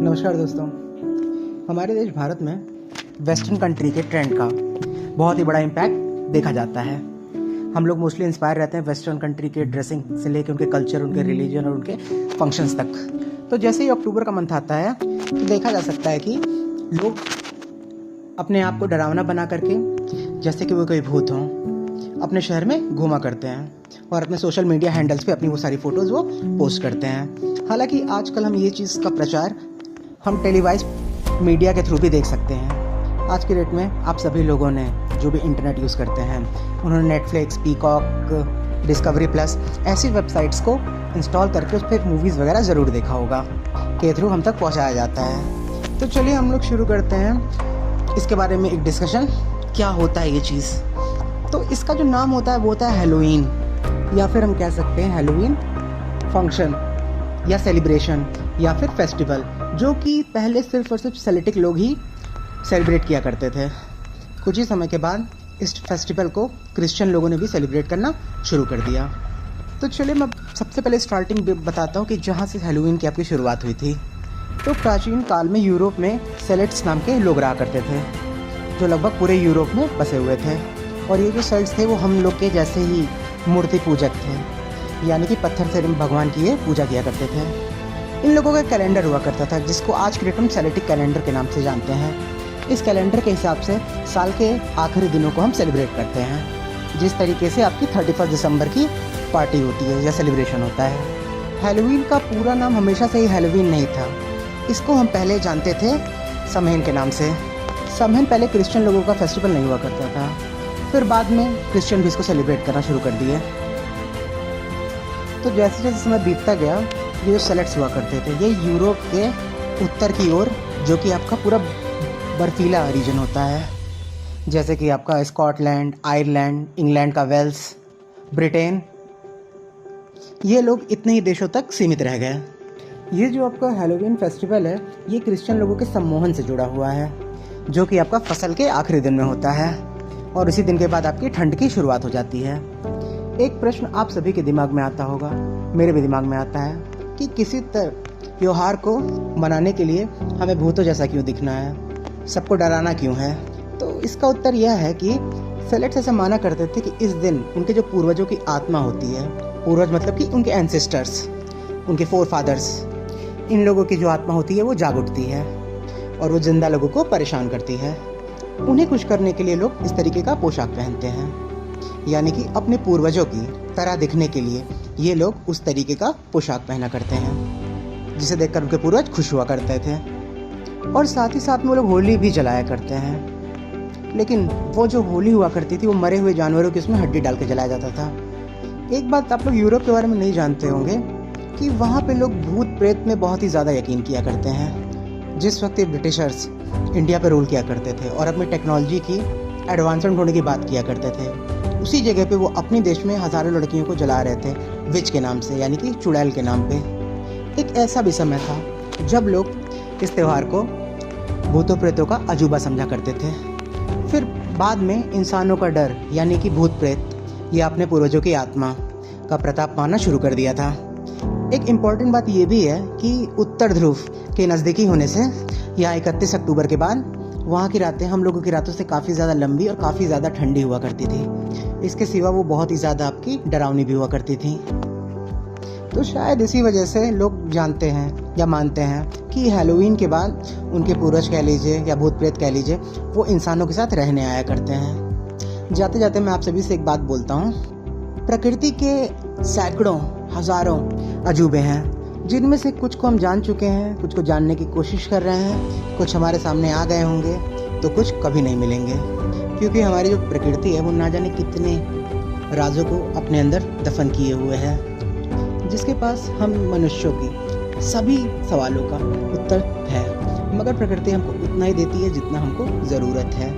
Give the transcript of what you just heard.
नमस्कार दोस्तों। हमारे देश भारत में वेस्टर्न कंट्री के ट्रेंड का बहुत ही बड़ा इम्पैक्ट देखा जाता है। हम लोग मोस्टली इंस्पायर रहते हैं वेस्टर्न कंट्री के ड्रेसिंग से लेकर उनके कल्चर, उनके रिलीजन और उनके फंक्शंस तक। तो जैसे ही अक्टूबर का मंथ आता है तो देखा जा सकता है कि लोग अपने आप को डरावना बना करके, जैसे कि वो कोई भूत हों, अपने शहर में घूमा करते हैं और अपने सोशल मीडिया हैंडल्स पे अपनी वो सारी फ़ोटोज़ वो पोस्ट करते हैं। हालांकि आजकल हम ये चीज़ का प्रचार हम टेलीवाइज मीडिया के थ्रू भी देख सकते हैं। आज के डेट में आप सभी लोगों ने जो भी इंटरनेट यूज़ करते हैं, उन्होंने नेटफ्लिक्स, पीकॉक, डिस्कवरी प्लस ऐसी वेबसाइट्स को इंस्टॉल करके उस पर मूवीज़ वगैरह ज़रूर देखा होगा, के थ्रू हम तक पहुंचाया जाता है। तो चलिए हम लोग शुरू करते हैं इसके बारे में एक डिस्कशन, क्या होता है ये चीज़। तो इसका जो नाम होता है वो होता है हैलोवीन, या फिर हम कह सकते हैं हैलोवीन फंक्शन या सेलिब्रेशन या फिर फेस्टिवल, जो कि पहले सिर्फ और सिर्फ सेलेटिक लोग ही सेलिब्रेट किया करते थे। कुछ ही समय के बाद इस फेस्टिवल को क्रिश्चियन लोगों ने भी सेलिब्रेट करना शुरू कर दिया। तो चलिए मैं सबसे पहले स्टार्टिंग बताता हूँ कि जहाँ से हैलोवीन की आपकी शुरुआत हुई थी। तो प्राचीन काल में यूरोप में सेलेट्स नाम के लोग रहा करते थे, जो लगभग पूरे यूरोप में बसे हुए थे। और ये जो सेल्ट्स थे वो हम लोग के जैसे ही मूर्ति पूजक थे, यानी कि पत्थर से भगवान की ये पूजा किया करते थे। इन लोगों का कैलेंडर हुआ करता था, जिसको आज के डेट में सेलेटिक कैलेंडर के नाम से जानते हैं। इस कैलेंडर के हिसाब से साल के आखिरी दिनों को हम सेलिब्रेट करते हैं। जिस तरीके से आपकी 31 दिसंबर की पार्टी होती है या सेलिब्रेशन होता है। हैलोवीन का पूरा नाम हमेशा से ही हैलोवीन नहीं था। इसको हम पहले जानते थे समैन के नाम से। समैन पहले क्रिश्चियन लोगों का फेस्टिवल नहीं हुआ करता था, फिर बाद में क्रिश्चियन भी इसको सेलिब्रेट करना शुरू कर दिए। तो जैसे जैसे समय बीतता गया, ये जो सेलेट्स हुआ करते थे ये यूरोप के उत्तर की ओर, जो कि आपका पूरा बर्फीला रीजन होता है, जैसे कि आपका स्कॉटलैंड, आयरलैंड, इंग्लैंड का वेल्स, ब्रिटेन, ये लोग इतने ही देशों तक सीमित रह गए। ये जो आपका हैलोवीन फेस्टिवल है ये क्रिश्चियन लोगों के सम्मोहन से जुड़ा हुआ है, जो कि आपका फसल के आखिरी दिन में होता है और इसी दिन के बाद आपकी ठंड की शुरुआत हो जाती है। एक प्रश्न आप सभी के दिमाग में आता होगा, मेरे भी दिमाग में आता है, कि किसी त्योहार को मनाने के लिए हमें भूतों जैसा क्यों दिखना है, सबको डराना क्यों है। तो इसका उत्तर यह है कि सेलेट्स ऐसा माना करते थे कि इस दिन उनके जो पूर्वजों की आत्मा होती है, पूर्वज मतलब कि उनके एंसेस्टर्स, उनके फोर फादर्स, इन लोगों की जो आत्मा होती है वो जाग उठती है और वो जिंदा लोगों को परेशान करती है। उन्हें खुश करने के लिए लोग इस तरीके का पोशाक पहनते हैं, यानी कि अपने पूर्वजों की तरह दिखने के लिए ये लोग उस तरीके का पोशाक पहना करते हैं, जिसे देखकर उनके पूर्वज खुश हुआ करते थे। और साथ ही साथ में वो लोग होली भी जलाया करते हैं, लेकिन वो जो होली हुआ करती थी वो मरे हुए जानवरों की उसमें हड्डी डाल के जलाया जाता था। एक बात आप लोग यूरोप के बारे में नहीं जानते होंगे कि वहाँ पे लोग भूत प्रेत में बहुत ही ज़्यादा यकीन किया करते हैं। जिस वक्त ये ब्रिटिशर्स इंडिया पे रूल किया करते थे और अपनी टेक्नोलॉजी की एडवांसमेंट होने की बात किया करते थे, उसी जगह पे वो अपने देश में हज़ारों लड़कियों को जला रहे थे विच के नाम से, यानी कि चुड़ैल के नाम पे। एक ऐसा भी समय था जब लोग इस त्यौहार को भूतों प्रेतों का अजूबा समझा करते थे। फिर बाद में इंसानों का डर, यानी कि भूत प्रेत या अपने पूर्वजों की आत्मा का प्रताप पाना शुरू कर दिया था। एक इम्पॉर्टेंट बात ये भी है कि उत्तर ध्रुव के नज़दीकी होने से यहाँ 31 अक्टूबर के बाद वहाँ की रातें हम लोगों की रातों से काफ़ी ज़्यादा लंबी और काफ़ी ज़्यादा ठंडी हुआ करती थी। इसके सिवा वो बहुत ही ज़्यादा आपकी डरावनी भी हुआ करती थी। तो शायद इसी वजह से लोग जानते हैं या मानते हैं कि हैलोवीन के बाद उनके पूर्वज कह लीजिए या भूत प्रेत कह लीजिए, वो इंसानों के साथ रहने आया करते हैं। जाते जाते मैं आप सभी से एक बात बोलता हूँ, प्रकृति के सैकड़ों हज़ारों अजूबे हैं, जिनमें से कुछ को हम जान चुके हैं, कुछ को जानने की कोशिश कर रहे हैं, कुछ हमारे सामने आ गए होंगे, तो कुछ कभी नहीं मिलेंगे, क्योंकि हमारी जो प्रकृति है वो ना जाने कितने राजों को अपने अंदर दफन किए हुए है, जिसके पास हम मनुष्यों की सभी सवालों का उत्तर है, मगर प्रकृति हमको उतना ही देती है जितना हमको ज़रूरत है।